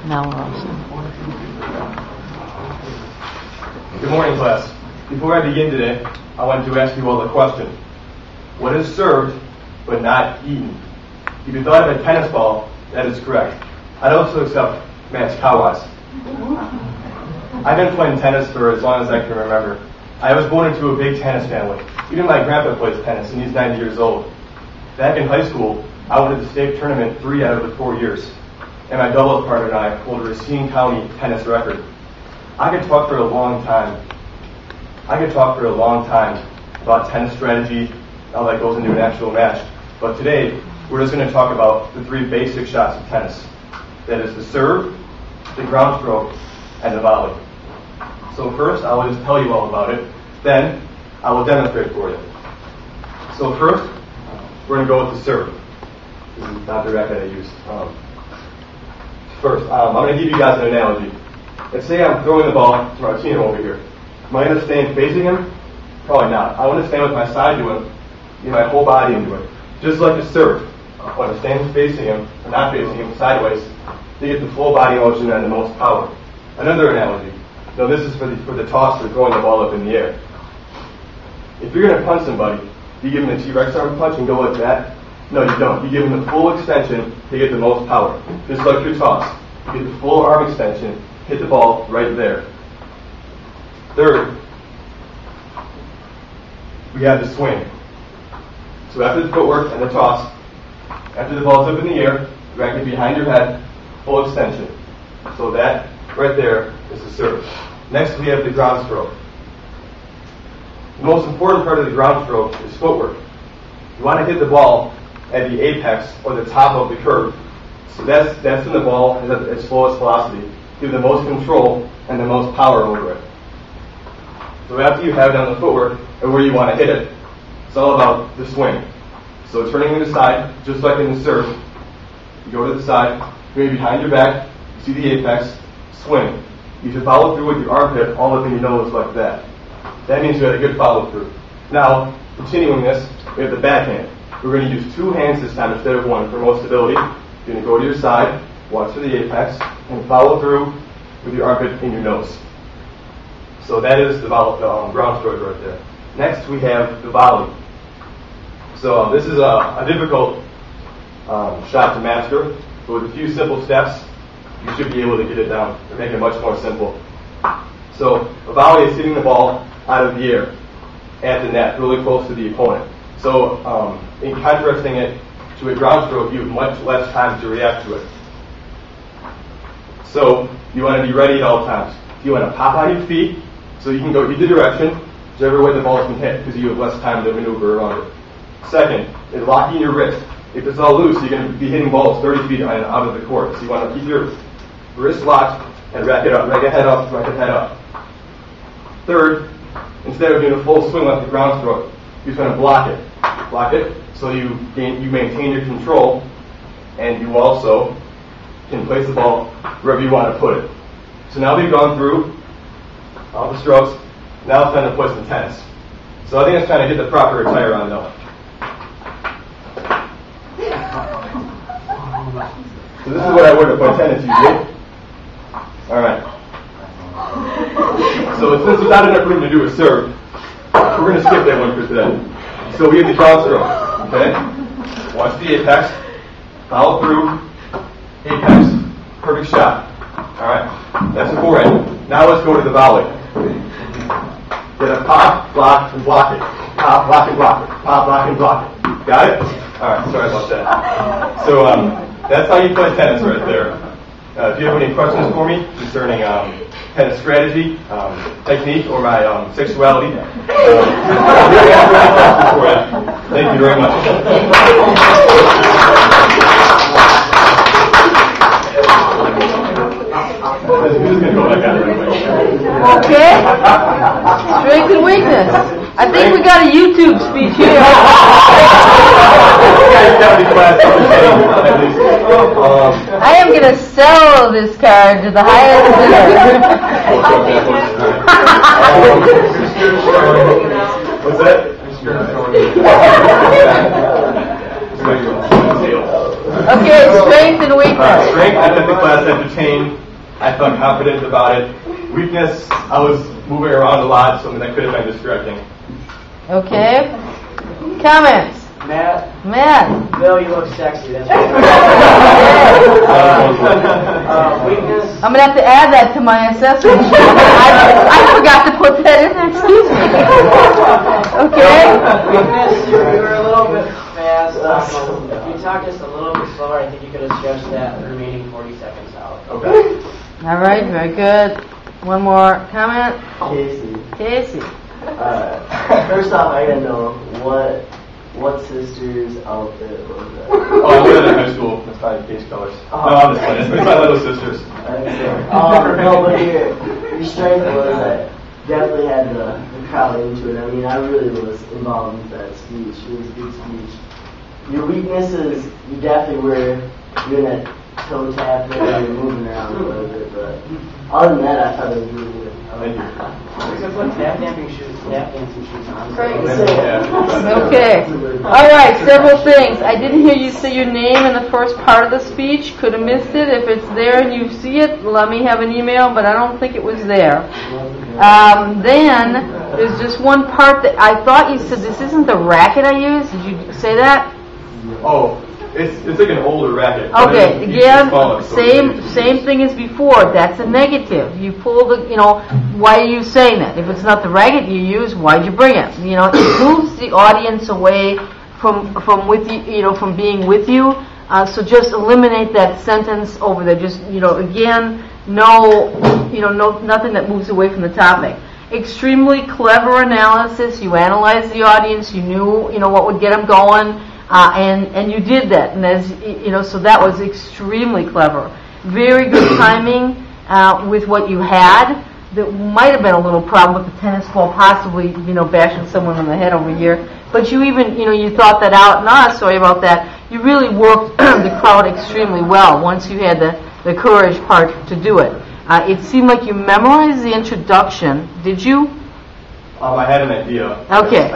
Now we're all set. Good morning, class. Before I begin today, I wanted to ask you all a question. What is served but not eaten? If you thought of a tennis ball, that is correct. I'd also accept Matchkawas. I've been playing tennis for as long as I can remember. I was born into a big tennis family. Even my grandpa plays tennis, and he's 90 years old. Back in high school, I won the state tournament 3 out of the 4 years. And my doubles partner and I hold a Racine County tennis record. I could talk for a long time about tennis strategy, how that goes into an actual match. But today, we're just going to talk about the 3 basic shots of tennis. That is the serve, the ground stroke, and the volley. So first, I will just tell you all about it. Then, I will demonstrate for you. So first, we're going to go with the serve. This is not the racket I used. First, I'm going to give you guys an analogy. Let's say I'm throwing the ball to Martino over here. Am I going to stand facing him? Probably not. I want to stand with my side to him, get my whole body into it. Just like the serve. I want to stand facing him, or not facing him, sideways, to get the full body motion and the most power. Another analogy. Now this is for the toss, for throwing the ball up in the air. If you're going to punch somebody, do you give them the T-Rex arm punch and go like that? No, you don't. You give them the full extension to get the most power. Just like your toss. You get the full arm extension, hit the ball right there. Third, we have the swing. So after the footwork and the toss, after the ball's up in the air, racket behind your head, full extension. So that right there is the serve. Next we have the ground stroke. The most important part of the ground stroke is footwork. You want to hit the ball at the apex or the top of the curve. So that's when the ball is at its slowest velocity. Give the most control and the most power over it. So after you have done the footwork and where you want to hit it, it's all about the swing. So turning to the side, just like in the serve, you go to the side, maybe behind your back, you see the apex, swing. You should follow through with your armpit all up in your nose like that. That means you had a good follow through. Now, continuing this, we have the backhand. We're going to use 2 hands this time instead of 1 for most stability. You're going to go to your side, watch for the apex, and follow through with your armpit in your nose. So that is the ground stroke right there. Next, we have the volley. So this is a difficult shot to master, but with a few simple steps, you should be able to get it down and make it much more simple. So a volley is hitting the ball out of the air at the net, really close to the opponent. So in contrasting it to a ground stroke, you have much less time to react to it. So you want to be ready at all times. You want to pop on your feet so you can go either direction, whichever way the ball can hit, because you have less time to maneuver around it. Second is locking your wrist. If it's all loose, you're going to be hitting balls 30 feet out of the court. So you want to keep your wrist locked and racket up, racket head up, racket head up. Third, instead of doing a full swing like the ground stroke, you're just going to block it. Block it so you maintain your control, and you also can place the ball wherever you want to put it. So now we've gone through all the strokes. Now it's time to play some tennis. So I think it's time to get the proper attire on though. So this is what I wear to play tennis usually. Alright. So since there's not enough room to do a serve, we're going to skip that one for today. So we have the ground stroke. Okay? Watch the apex. Follow through. Apex. Perfect shot. Alright. That's the forehand. Now let's go to the volley. Get a pop, block, and block it. Pop, block, and block it. Pop, block, and block it. Got it? Alright, sorry about that. So that's how you play tennis right there. If you have any questions for me concerning tennis strategy, technique, or my sexuality, I'm here to answer any questions for you. Thank you very much. Who's going to go back out right away? Okay. Strength and weakness. I think we got a YouTube speech here. I am going to sell this card to the highest bidder. What's that? Okay, strength and weakness. Strength, I took the class entertained. I felt confident about it. Weakness, I was moving around a lot, so that could have been distracting. Okay. Comments? Matt, Bill, you look sexy. That's weakness. I'm going to have to add that to my assessment. I forgot to put that in there. Excuse me. Okay. Weakness, you were a little bit fast. If you talk just a little bit slower, I think you could have stretched that remaining 40 seconds out. Okay. All right, very good. One more comment? Casey. First off, I gotta know what sister's outfit was that? Oh, I wore that in high school. That's my case colors. No, I'm just playing. It's my little sisters. No, but your strength was that definitely had the crowd into it. I mean, I really was involved with that speech. It was a good speech. Your weaknesses, you definitely were doing that toe tap and you're moving around a little bit, but other than that, I thought it was really good. Thank you. You could put tap dancing shoes on. Great. Yeah. Okay. All right, several things. I didn't hear you say your name in the first part of the speech. Could have missed it. If it's there and you see it, let me have an email, but I don't think it was there. Then, there's just one part that I thought you said, this isn't the racket I use. Did you say that? Oh, it's like an older racket. Okay, again, Smaller, so same thing as before. That's a negative. You pull the, why are you saying that? If it's not the racket you use, why'd you bring it? It moves the audience away from with you, from being with you. So just eliminate that sentence over there. Just, again, nothing that moves away from the topic. Extremely clever analysis. You analyzed the audience. You knew, what would get them going. And you did that, and so that was extremely clever. Very good timing with what you had. There might have been a little problem with the tennis ball, possibly, bashing someone on the head over here. But you even, you thought that out. Not sorry about that. You really worked the crowd extremely well once you had the courage part to do it. It seemed like you memorized the introduction. Did you? I had an idea. Okay,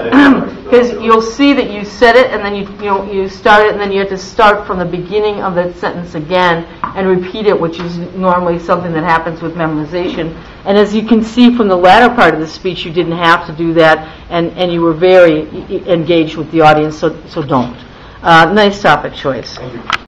because you'll see that you said it, and then you start it, and then you have to start from the beginning of that sentence again and repeat it, which is normally something that happens with memorization. And as you can see from the latter part of the speech, you didn't have to do that, and you were very engaged with the audience, so don't. Nice topic choice. Thank you.